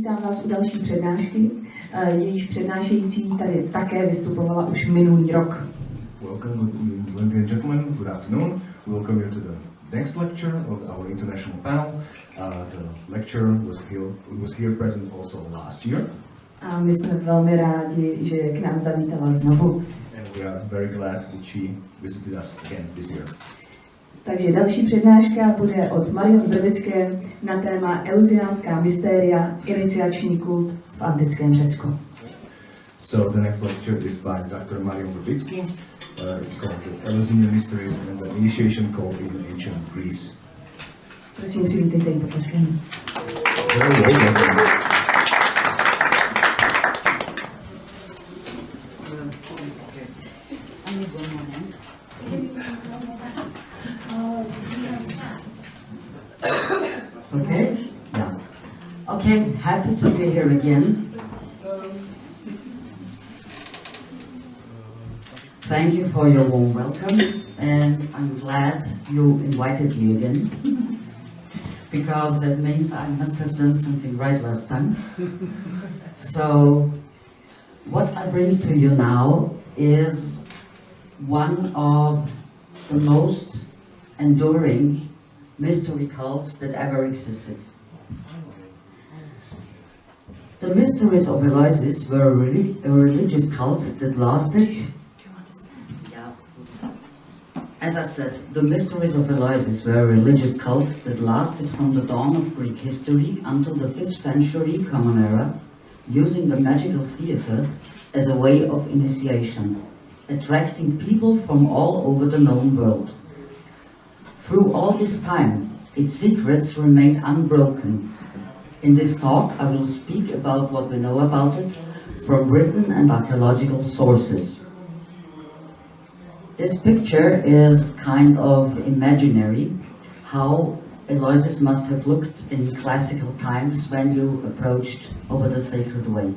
Vítám vás u další přednášky. Jejíž přednášející tady také vystupovala už minulý rok. Welcome, ladies and gentlemen. Good afternoon. Welcome you to the next lecture of our international panel. The lecture was here present also last year. A my jsme velmi rádi, že k nám zavítala znovu. And we are very glad that she visited us again this year. Takže další přednáška bude od Marion Vrbické na téma Eleusinianská mystéria, iniciační kult v antickém Řecku. So the next lecture is by Dr. Marion Vrbicky. It's called the Eleusinian Mysteries and the Initiation Cult in Ancient Greece. Prosím, přivítejte ji potleskem. Very welcome. Okay? Yeah. Okay, happy to be here again. Thank you for your warm welcome, and I'm glad you invited me again, because that means I must have done something right last time. So, what I bring to you now is one of the most enduring mystery cults that ever existed. The Mysteries of Eleusis were a religious cult that lasted. As I said, the Mysteries of Eleusis were a religious cult that lasted from the dawn of Greek history until the 5th century Common Era, using the magical theater as a way of initiation, attracting people from all over the known world. Through all this time, its secrets remained unbroken. In this talk, I will speak about what we know about it from written and archaeological sources. This picture is kind of imaginary, how Eleusis must have looked in classical times when you approached over the sacred way.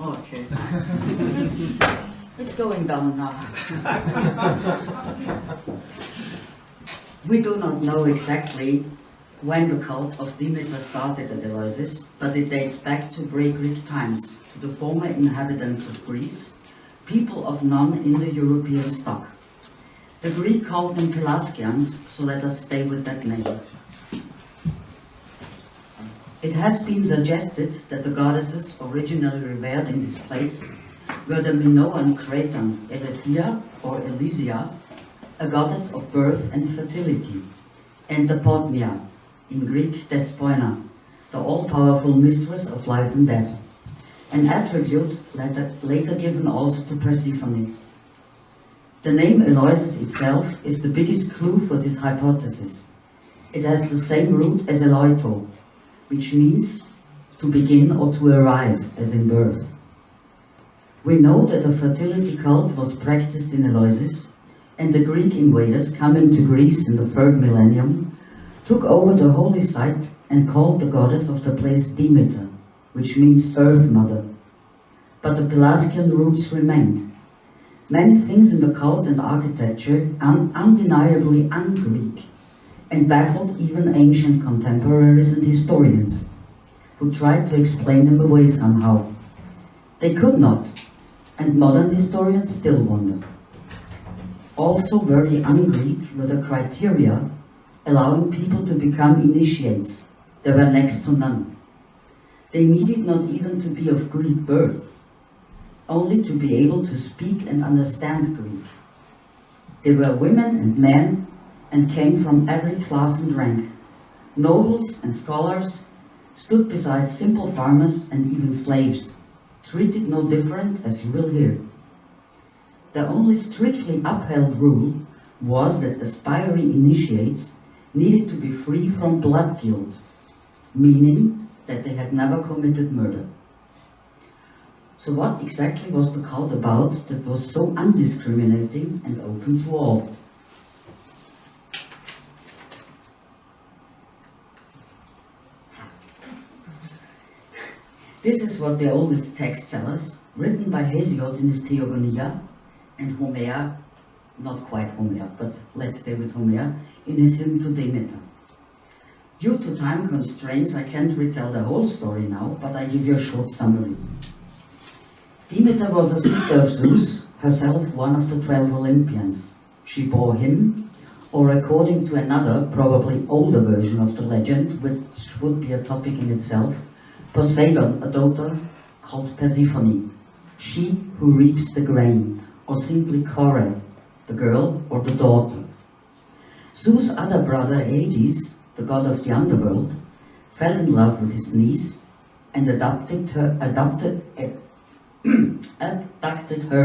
Okay. It's going down now. We do not know exactly when the cult of Demeter started at Eleusis, but it dates back to pre-Greek times, to the former inhabitants of Greece, people of non-Indo-European stock. The Greek called them Pelasgians, so let us stay with that name. It has been suggested that the goddesses originally revered in this place were the Minoan Cretan Eletia or Elysia, a goddess of birth and fertility, and the Potnia, in Greek Despoina, the all-powerful mistress of life and death, an attribute later given also to Persephone. The name Eleusis itself is the biggest clue for this hypothesis. It has the same root as Eleito, which means to begin or to arrive, as in birth. We know that a fertility cult was practiced in Eleusis, and the Greek invaders coming to Greece in the 3rd millennium took over the holy site and called the goddess of the place Demeter, which means Earth Mother. But the Pelasgian roots remained. Many things in the cult and architecture are undeniably un-Greek, and baffled even ancient contemporaries and historians, who tried to explain them away somehow. They could not, and modern historians still wonder. Also very un-Greek were the criteria allowing people to become initiates. There were next to none. They needed not even to be of Greek birth, only to be able to speak and understand Greek. They were women and men, and came from every class and rank. Nobles and scholars stood beside simple farmers and even slaves, treated no different, as you will hear. The only strictly upheld rule was that aspiring initiates needed to be free from blood guilt, meaning that they had never committed murder. So what exactly was the cult about that was so undiscriminating and open to all? This is what the oldest texts tell us, written by Hesiod in his Theogonia, and Homer, not quite Homer, but let's stay with Homer, in his hymn to Demeter. Due to time constraints, I can't retell the whole story now, but I give you a short summary. Demeter was a sister of Zeus, herself one of the 12 Olympians. She bore him, or according to another, probably older version of the legend, which would be a topic in itself, Poseidon, a daughter called Persephone, she who reaps the grain, or simply Kore, the girl or the daughter. Zeus' other brother Hades, the god of the underworld, fell in love with his niece and abducted her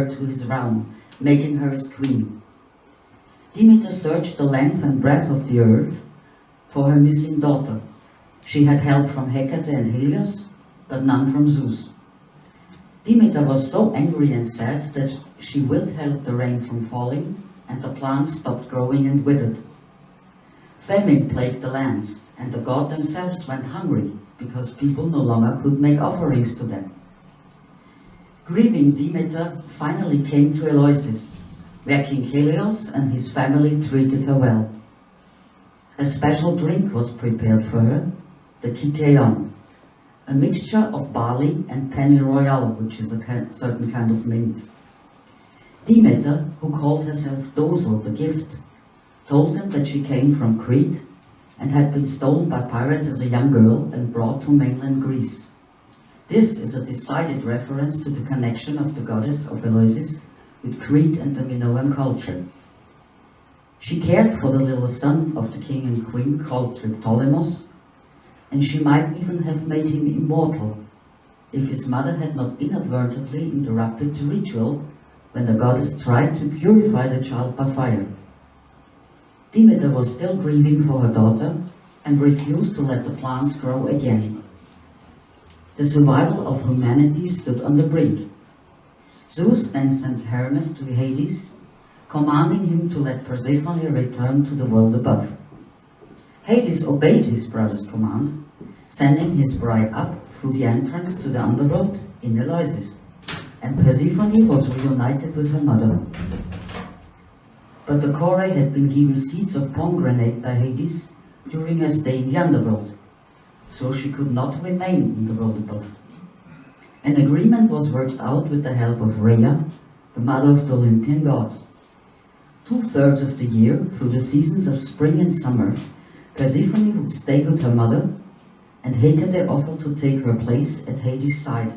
to his realm, making her his queen. Demeter searched the length and breadth of the earth for her missing daughter. She had help from Hecate and Helios, but none from Zeus. Demeter was so angry and sad that she withheld the rain from falling, and the plants stopped growing and withered. Famine plagued the lands, and the gods themselves went hungry, because people no longer could make offerings to them. Grieving Demeter finally came to Eleusis, where King Helios and his family treated her well. A special drink was prepared for her, the Kikeon, a mixture of barley and penile royal, which is a certain kind of mint. Demeter, who called herself Dosel, the gift, told them that she came from Crete and had been stolen by pirates as a young girl and brought to mainland Greece. This is a decided reference to the connection of the goddess of Eleusis with Crete and the Minoan culture. She cared for the little son of the king and queen called Triptolemos, and she might even have made him immortal if his mother had not inadvertently interrupted the ritual when the goddess tried to purify the child by fire. Demeter was still grieving for her daughter and refused to let the plants grow again. The survival of humanity stood on the brink. Zeus then sent Hermes to Hades, commanding him to let Persephone return to the world above. Hades obeyed his brother's command, sending his bride up through the entrance to the underworld in Eleusis, and Persephone was reunited with her mother. But the Kore had been given seeds of pomegranate by Hades during her stay in the underworld, so she could not remain in the world above. An agreement was worked out with the help of Rhea, the mother of the Olympian gods. 2/3 of the year, through the seasons of spring and summer, Persephone would stay with her mother, and Hecate offered to take her place at Hades' side,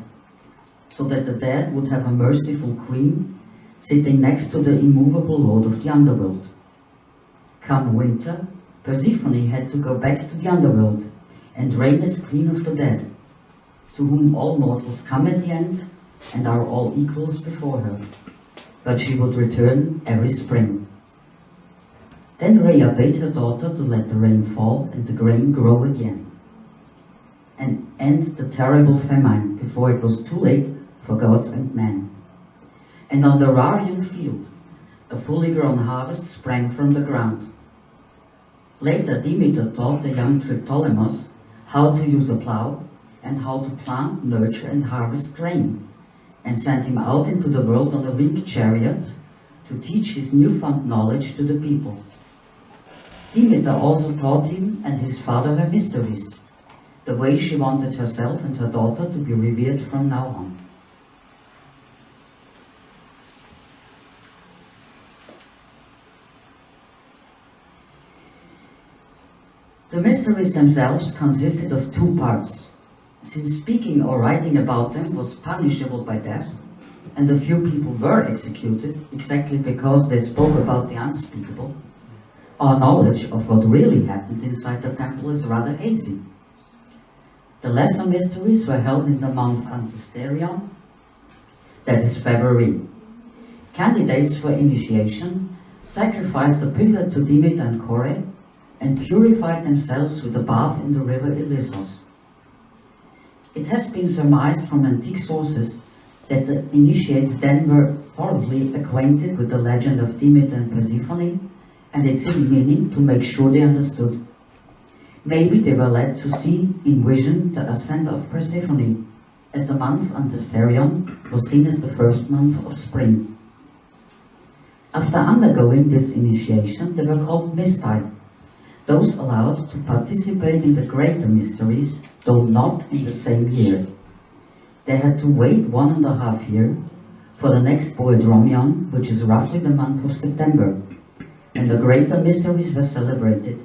so that the dead would have a merciful queen sitting next to the immovable lord of the underworld. Come winter, Persephone had to go back to the underworld and reign as queen of the dead, to whom all mortals come at the end and are all equals before her. But she would return every spring. Then Rhea bade her daughter to let the rain fall and the grain grow again, and end the terrible famine before it was too late for gods and men. And on the Marion field, a fully grown harvest sprang from the ground. Later, Demeter taught the young Triptolemos how to use a plow and how to plant, nurture, and harvest grain, and sent him out into the world on a winged chariot to teach his newfound knowledge to the people. Demeter also taught him and his father her mysteries, the way she wanted herself and her daughter to be revered from now on. The mysteries themselves consisted of 2 parts. Since speaking or writing about them was punishable by death, and a few people were executed exactly because they spoke about the unspeakable, our knowledge of what really happened inside the temple is rather hazy. The lesser mysteries were held in the month Antisterion, that is February. Candidates for initiation sacrificed a pillar to Demeter and Kore and purified themselves with a bath in the river Ilissos. It has been surmised from antique sources that the initiates then were thoroughly acquainted with the legend of Demeter and Persephone and its hidden meaning to make sure they understood. Maybe they were led to see in vision the ascent of Persephone, as the month Antesterion was seen as the first month of spring. After undergoing this initiation, they were called Mysti, those allowed to participate in the greater mysteries, though not in the same year. They had to wait 1.5 years for the next Boedromion, which is roughly the month of September, and the greater mysteries were celebrated,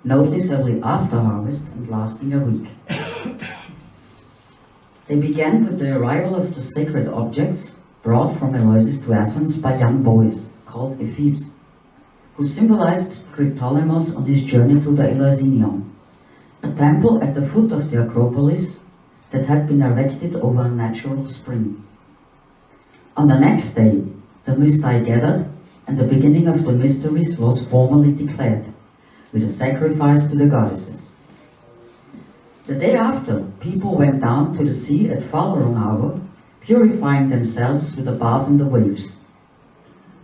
noticeably after harvest and lasting a week. They began with the arrival of the sacred objects brought from Eleusis to Athens by young boys, called Ephebes, who symbolized Triptolemos on his journey to the Eleusinion, a temple at the foot of the Acropolis that had been erected over a natural spring. On the next day, the Mysti gathered, and the beginning of the mysteries was formally declared, with a sacrifice to the goddesses. The day after, people went down to the sea at Phaleron hour, purifying themselves with a bath in the waves.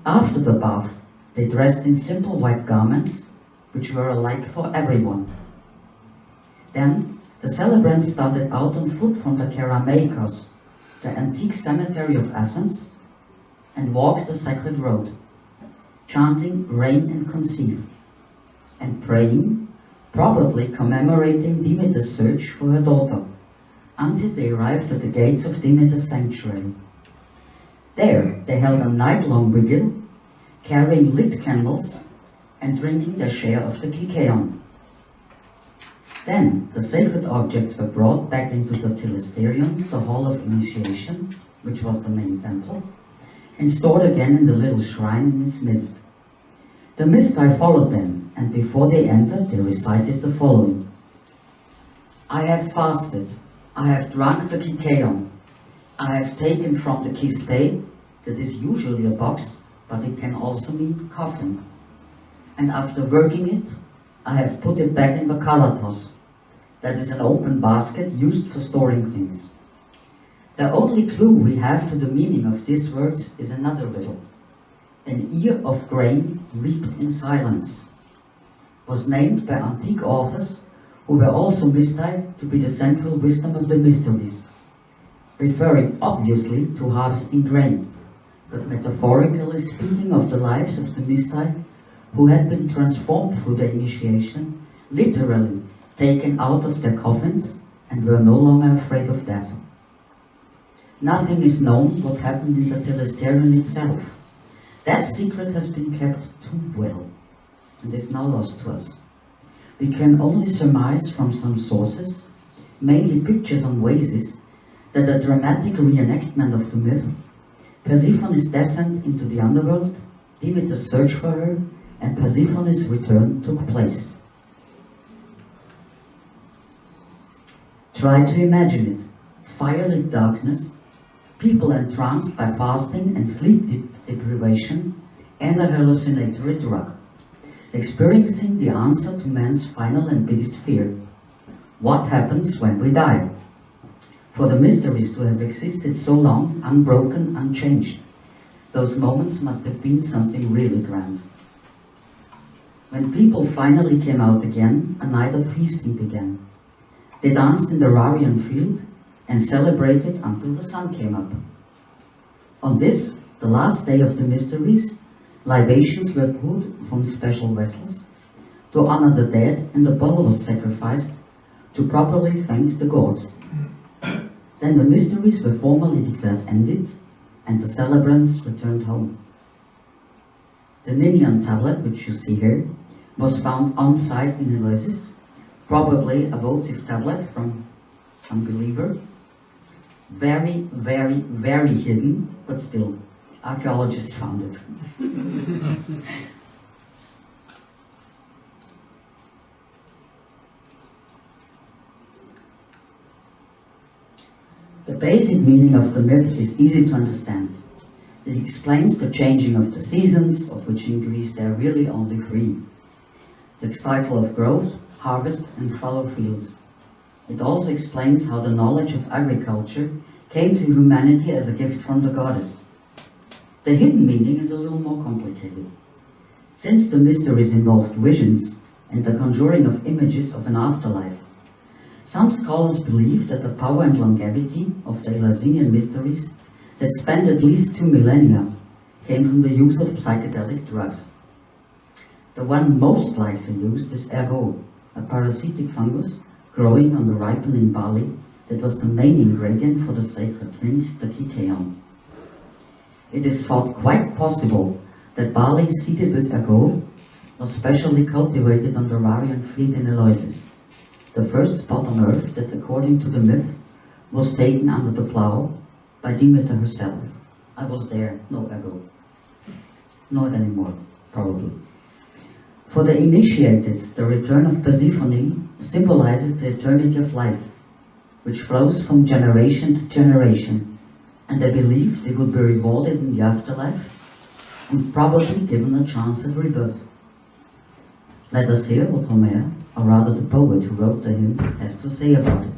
After the bath, they dressed in simple white garments, which were alike for everyone. Then, the celebrants started out on foot from the Kerameikos, the antique cemetery of Athens, and walked the sacred road, chanting Reign and Conceive, and praying, probably commemorating Demeter's search for her daughter, until they arrived at the gates of Demeter's sanctuary. There, they held a night-long vigil, carrying lit candles and drinking their share of the Kikeon. Then, the sacred objects were brought back into the Telesterion, the hall of initiation, which was the main temple, and stored again in the little shrine in its midst. The Mysti followed them, and before they entered, they recited the following. I have fasted, I have drunk the Kikeon, I have taken from the kiste, that is usually a box, but it can also mean coffin, and after working it, I have put it back in the kalatos, that is an open basket used for storing things. The only clue we have to the meaning of these words is another riddle. An ear of grain reaped in silence was named by antique authors who were also Mysti to be the central wisdom of the mysteries, referring obviously to harvesting grain, but metaphorically speaking of the lives of the Mysti who had been transformed through the initiation, literally taken out of their coffins and were no longer afraid of death. Nothing is known what happened in the Telesterion itself. That secret has been kept too well and is now lost to us. We can only surmise from some sources, mainly pictures on vases, that a dramatic reenactment of the myth, Persephone's descent into the underworld, Demeter's search for her, and Persephone's return took place. Try to imagine it. Firelit darkness, people entranced by fasting and sleep deprivation, and a hallucinatory drug, experiencing the answer to man's final and biggest fear. What happens when we die? For the mysteries to have existed so long, unbroken, unchanged, those moments must have been something really grand. When people finally came out again, a night of feasting began. They danced in the Marion field and celebrated until the sun came up. On this, the last day of the mysteries, libations were poured from special vessels to honor the dead, and the bull was sacrificed to properly thank the gods. Then the mysteries were formally declared ended, and the celebrants returned home. The Ninian tablet, which you see here, was found on site in Eleusis, probably a votive tablet from some believer. Very, very, very hidden, but still, archaeologists found it. The basic meaning of the myth is easy to understand. It explains the changing of the seasons, of which in Greece there are really only 3. The cycle of growth, harvest, and fallow fields. It also explains how the knowledge of agriculture came to humanity as a gift from the goddess. The hidden meaning is a little more complicated. Since the mysteries involved visions and the conjuring of images of an afterlife, Some scholars believe that the power and longevity of the Eleusinian Mysteries that spanned at least 2 millennia came from the use of psychedelic drugs. The one most likely used is ergot, a parasitic fungus growing on the ripening barley that was the main ingredient for the sacred drink, the kiteon. It is thought quite possible that barley seeded with ergot was specially cultivated on the Marion field in Eleusis, the first spot on earth that, according to the myth, was taken under the plough by Demeter herself. I was there, no ergot. Not anymore, probably. For the initiated, the return of Persephone symbolizes the eternity of life, which flows from generation to generation, and they believe they will be rewarded in the afterlife and probably given a chance at rebirth. Let us hear what Homer, or rather the poet who wrote the hymn, has to say about it.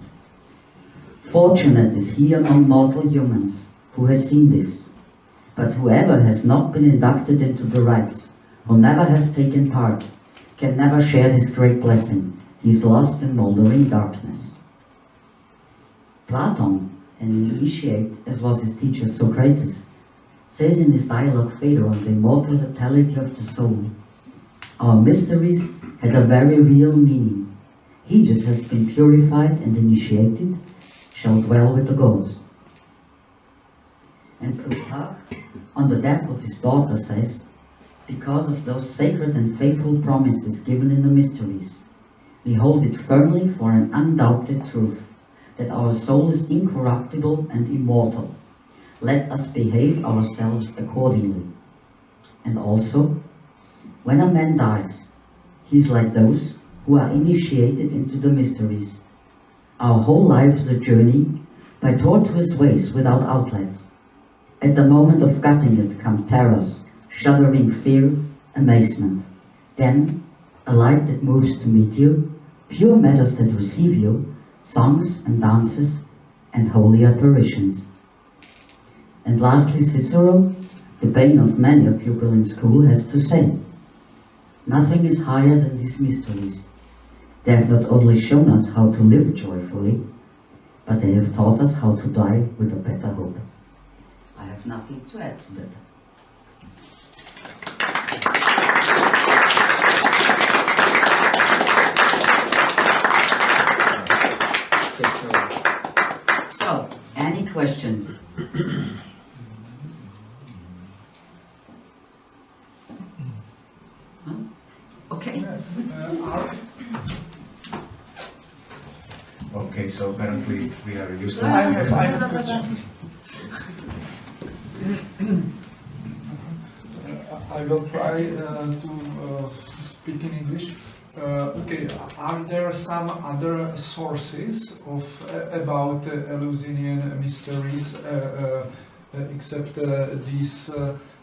Fortunate is he among mortal humans who has seen this, but whoever has not been inducted into the rites, who never has taken part, can never share this great blessing. He is lost in moldering darkness. Platon, an initiate, as was his teacher Socrates, says in his dialogue Phaedro on the immortality of the soul, our mysteries had a very real meaning. He that has been purified and initiated shall dwell with the gods. And Plutarch, on the death of his daughter, says, because of those sacred and faithful promises given in the mysteries, we hold it firmly for an undoubted truth that our soul is incorruptible and immortal. Let us behave ourselves accordingly. And also, when a man dies, he is like those who are initiated into the mysteries. Our whole life is a journey by tortuous ways without outlet. At the moment of cutting it come terrors, shuddering fear, amazement. Then, a light that moves to meet you, pure matters that receive you, songs and dances, and holy apparitions. And lastly, Cicero, the bane of many a pupil in school, has to say, nothing is higher than these mysteries. They have not only shown us how to live joyfully, but they have taught us how to die with a better hope. I have nothing to add to that. So, any questions? Huh? Okay. Okay, so apparently we are useless. I have a question. I will try to speak in English. Okay, are there some other sources of about Eleusinian mysteries except these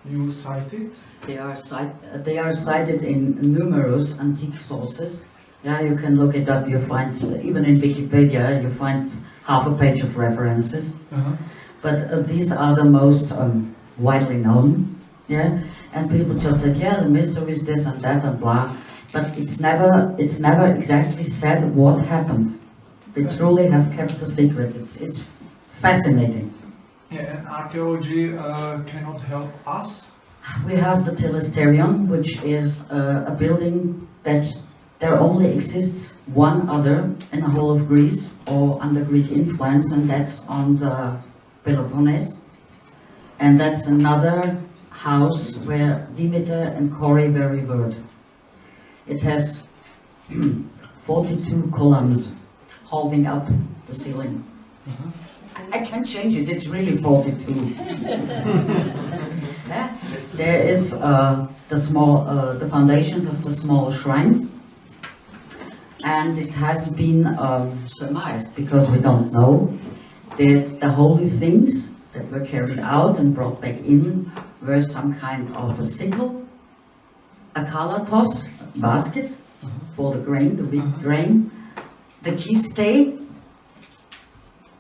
you cited? They are cited in numerous antique sources. Yeah, you can look it up. You find, even in Wikipedia, you find half a page of references. But these are the most widely known. Yeah, and people just said, yeah, the mysteries, this and that and blah. But it's never exactly said what happened. They truly have kept the secret. It's fascinating. Yeah, and archaeology cannot help us. We have the Telesterion, which is a building that there only exists one other in the whole of Greece or under Greek influence, and that's on the Peloponnese. And that's another house where Demeter and Kore were revered. It has 42 columns holding up the ceiling. I can change it, it's really 42. Yeah? There is the foundations of the small shrine, and it has been surmised, because we don't know, that the holy things that were carried out and brought back in were some kind of a sickle, a kalatos, basket for the grain, the wheat grain, the kiste,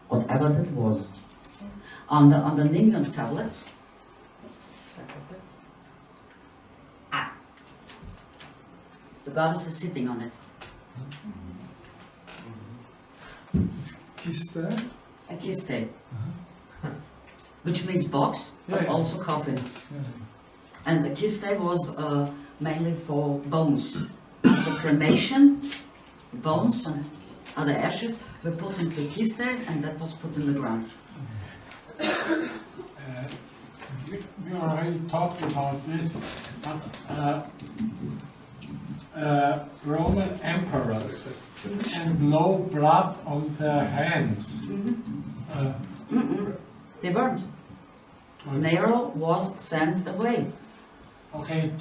whatever that was, on the Ninian tablet. The goddess is sitting on it. Kiste? A kiste, which means box, but Yeah. also coffin. Yeah. And the kiste was mainly for bones. After cremation, bones and other ashes were put into kiste, and that was put in the ground. We already talked about this, but Roman emperors and no blood on their hands. They weren't. Nero was sent away. Okay,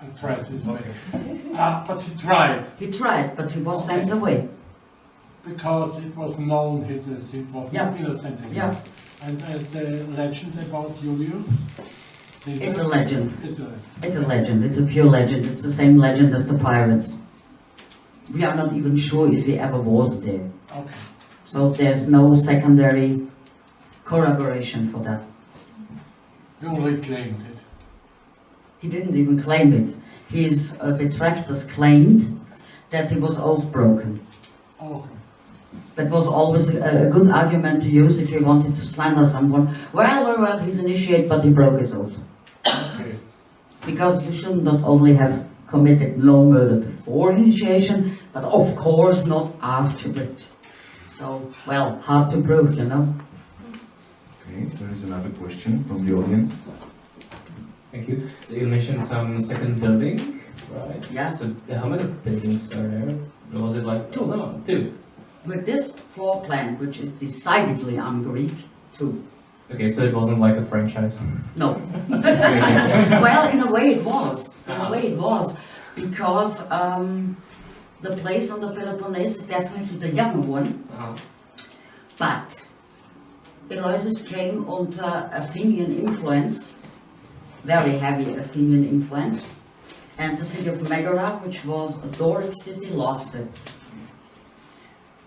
address it later. But he tried He tried, but he was sent away. because it was known he was Yeah. not innocent anymore. Yeah, And the legend about Julius. it's a legend. It's a It's a legend. It's a pure legend. It's the same legend as the pirates. We are not even sure if he ever was there. okay. So there's no secondary corroboration for that. He only claimed it. He didn't even claim it. His detractors claimed that he was oath broken. Okay. That was always a good argument to use if you wanted to slander someone. Well, he's initiate, but he broke his oath. Okay. Because you should not only have committed no murder before initiation, but of course not after it. So, well, hard to prove, you know. Okay, there is another question from the audience. Thank you. So you mentioned some second building, right? Yeah. So how many buildings were there? Was it like Two. No, two. With this floor plan, which is decidedly un-Greek, two. Okay, so it wasn't like a franchise. No. Well, in a way it was. In a way it was. Because the place on the Peloponnese is definitely the younger one. But Eleusis came under Athenian influence, very heavy Athenian influence, and the city of Megara, which was a Doric city, lost it.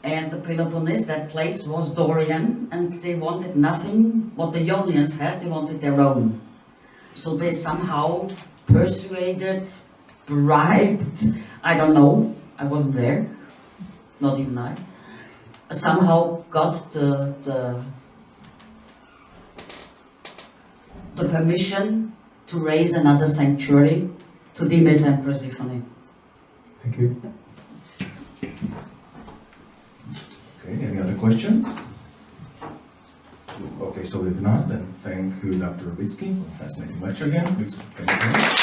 And the Peloponnese, that place was Dorian, and they wanted nothing what the Ionians had, they wanted their own. So they somehow persuaded, bribed, I don't know, I wasn't there, not even I, somehow got the permission to raise another sanctuary to Demeter and Persephone. Thank you. Okay, any other questions? Okay, so if not, then thank you, Dr. Vrbicky, for a fascinating lecture again. Please thank you.